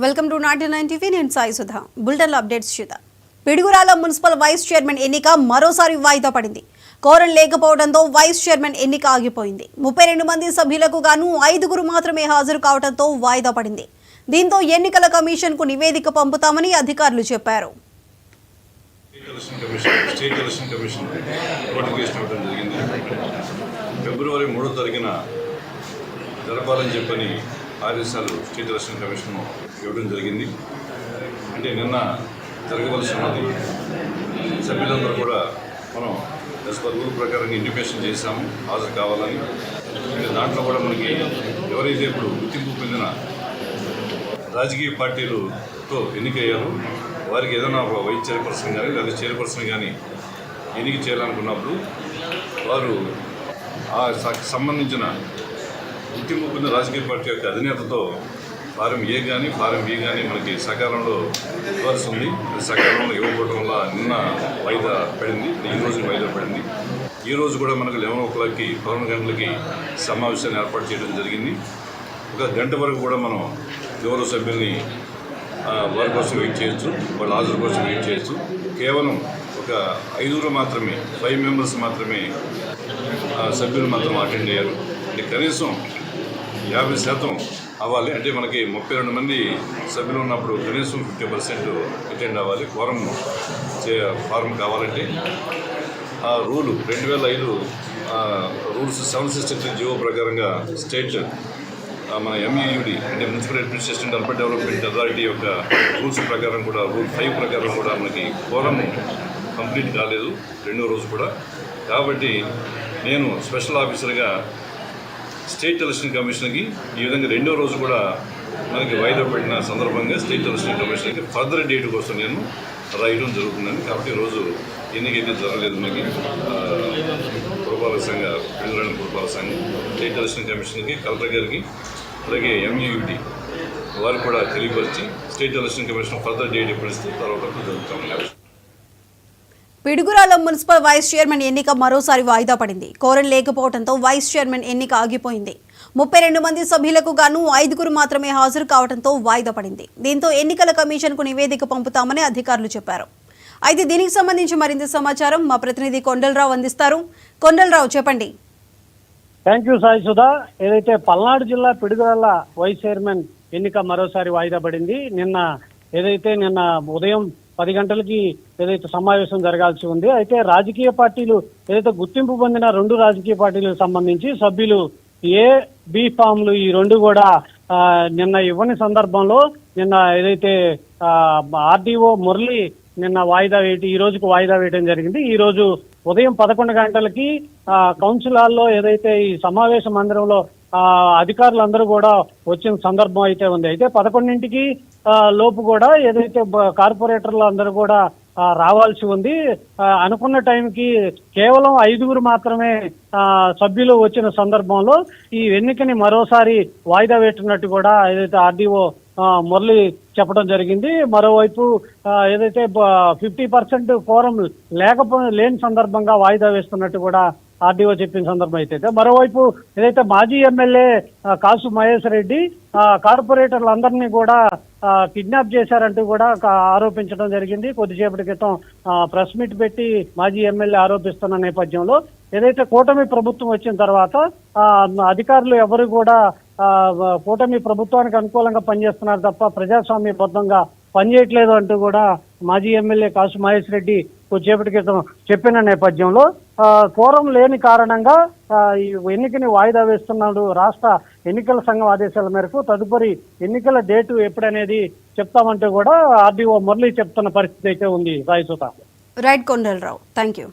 Welcome to 99 TV. నేను Sai Sudha. Bulletin updates చూద్దాం. Piduguralla municipal vice chairman ఎన్నిక మరోసారి వాయిదా పడింది. కోరం లేకపోవడంతో వైస్ చైర్మన్ ఎన్నిక ఆగిపోయింది. 32 మంది సభ్యులకు గాను 5 మాత్రమే హాజరు కావడంతో వాయిదా పడింది. దీంతో ఎన్నికల కమిషన్ కు నివేదిక పంపుతామని అధికారులు చెప్పారు. ఫిబ్రవరి 3వ తారీఖున జరపాలని చెప్పని ఆదేశాలు స్టేట్ ఎలక్షన్ కమిషన్ ఇవ్వడం జరిగింది. అంటే నిన్న జరగవలసి ఉన్నది. సభ్యులందరూ కూడా మనం రూల్ ప్రకారం ఇంటిమేషన్ చేశాము హాజరు కావాలని. దాంట్లో కూడా మనకి ఎవరైతే ఇప్పుడు గుర్తింపు పొందిన రాజకీయ పార్టీలతో ఎన్నికయ్యారో వారికి ఏదైనా ఒక వైస్ చైర్పర్సన్ కానీ లేదా చైర్పర్సన్ కానీ ఎన్నిక చేయాలనుకున్నప్పుడు వారు ఆ సంబంధించిన గుర్తింపు పొందిన రాజకీయ పార్టీ యొక్క అధినేతతో ఫారం ఏ కానీ ఫారం బి కానీ మనకి సకాలంలో ఇవ్వాల్సి ఉంది. అది సకాలంలో ఇవ్వకపోవడం వల్ల నిన్న వాయిదా పడింది, ఈ రోజు వాయిదా పడింది. ఈ రోజు కూడా మనకు 11 గంటలకి సమావేశాన్ని ఏర్పాటు చేయడం జరిగింది. 1 గంట వరకు కూడా మనం గౌరవ సభ్యుల్ని వారి కోసం వెయిట్ చేయొచ్చు, వాళ్ళ హాజరు కోసం వెయిట్ చేయొచ్చు. కేవలం ఒక 5 మాత్రమే, 5 మెంబర్స్ మాత్రమే సభ్యులు మాత్రం అటెండ్ అయ్యారు. అంటే కనీసం 50% అవ్వాలి. అంటే మనకి 32 మంది సభ్యులు ఉన్నప్పుడు కనీసం 50% అటెండ్ అవ్వాలి. ఫారం కావాలంటే ఆ రూలు 2005 రూల్స్ 763 జీవో ప్రకారంగా స్టేట్ మన ఎంఈయుడి అంటే municipal administration and urban development authority యొక్క రూల్స్ ప్రకారం కూడా రూల్ 5 ప్రకారం కూడా మనకి ఫోరం కంప్లీట్ కాలేదు 2వ రోజు కూడా. కాబట్టి నేను స్పెషల్ ఆఫీసర్గా స్టేట్ ఎలక్షన్ కమిషన్కి ఈ విధంగా 2వ రోజు కూడా మనకి వాయిదా పడిన సందర్భంగా స్టేట్ ఎలక్షన్ కమిషన్కి ఫర్దర్ డేట్ కోసం నేను రాయడం జరుగుతుందని. కాబట్టి ఈరోజు ఎన్నికైతే జరగలేదు. మనకి పురపాలక సంఘ పిడుగురాల పురపాలక సంఘం స్టేట్ ఎలక్షన్ కమిషన్కి కలెక్టర్ గారికి అలాగే ఎంఈయుడి వారు కూడా తెలియపరిచి state election commission further date ఇప్పిస్తే తర్వాత జరుగుతామని. పిడుగురాల మున్సిపల్ వైస్ చైర్మన్ ఎన్నిక మరోసారి వాయిదా పడింది. కోరం లేకపోవడంతో వైస్ చైర్మన్ ఎన్నిక ఆగిపోయింది. 32 మంది సభ్యులకు గాను 5 మాత్రమే హాజరు కావడంతో వాయిదా పడింది. దీంతో ఎన్నికల కమిషన్ కు నివేదిక పంపుతామని అధికారులు చెప్పారు. అయితే దీనికి సంబంధించి మరింత సమాచారం మా ప్రతినిధి కొండలరావు అందిస్తారు. కొండలరావు, చెప్పండి. Thank you Sai Sudha. ఏదైతే పల్నాడు జిల్లా పిడుగురాల వైస్ చైర్మన్ ఎన్నిక మరోసారి వాయిదా పడింది. నిన్న ఉదయం 10 గంటలకి ఏదైతే సమావేశం జరగాల్సి ఉంది. అయితే రాజకీయ పార్టీలు ఏదైతే గుర్తింపు పొందిన 2 రాజకీయ పార్టీలకు సంబంధించి సభ్యులు ఏ బి ఫామ్లు ఈ 2 కూడా నిన్న ఇవ్వని సందర్భంలో నిన్న ఏదైతే ఆర్డీఓ మురళి నిన్న ఈ రోజుకు వాయిదా వేయడం జరిగింది. ఈ రోజు ఉదయం 11 గంటలకి కౌన్సిల్ హాల్లో ఏదైతే ఈ సమావేశ మందిరంలో అధికారులందరూ కూడా వచ్చిన సందర్భం అయితే ఉంది. అయితే 11ంటికి లోపు కూడా ఏదైతే కార్పొరేటర్లు అందరూ కూడా రావాల్సి ఉంది. అనుకున్న టైంకి కేవలం 5 మాత్రమే సభ్యులు వచ్చిన సందర్భంలో ఈ ఎన్నికని మరోసారి వాయిదా వేస్తున్నట్టు కూడా ఏదైతే ఆర్డీఓ మురళి చెప్పడం జరిగింది. మరోవైపు ఏదైతే 50% ఫోరం లేని సందర్భంగా వాయిదా వేస్తున్నట్టు కూడా ఆర్డీఓ చెప్పిన సందర్భం అయితే, మరోవైపు ఏదైతే మాజీ ఎమ్మెల్యే కాసు మహేష్ రెడ్డి కార్పొరేటర్లందరినీ కూడా కిడ్నాప్ చేశారంటూ కూడా ఆరోపించడం జరిగింది. కొద్దిసేపటి క్రితం ప్రెస్ మీట్ పెట్టి మాజీ ఎమ్మెల్యే ఆరోపిస్తున్న నేపథ్యంలో ఏదైతే కూటమి ప్రభుత్వం వచ్చిన తర్వాత అధికారులు ఎవరు కూడా కూటమి ప్రభుత్వానికి అనుకూలంగా పనిచేస్తున్నారు తప్ప ప్రజాస్వామ్యబద్ధంగా పనిచేయట్లేదు అంటూ కూడా మాజీ ఎమ్మెల్యే కాసు మహేష్ రెడ్డి కొద్దిసేపటి క్రితం చెప్పిన నేపథ్యంలో కోరం లేని కారణంగా ఈ ఎన్నికని వాయిదా వేస్తున్నాడు. రాష్ట్ర ఎన్నికల సంఘం ఆదేశాల మేరకు తదుపరి ఎన్నికల డేటు ఎప్పుడనేది చెప్తామంటూ కూడా ఆర్డీఓ మురళి చెప్తున్న పరిస్థితి అయితే ఉంది. Sai Sudha. Right Kondalarao, thank you.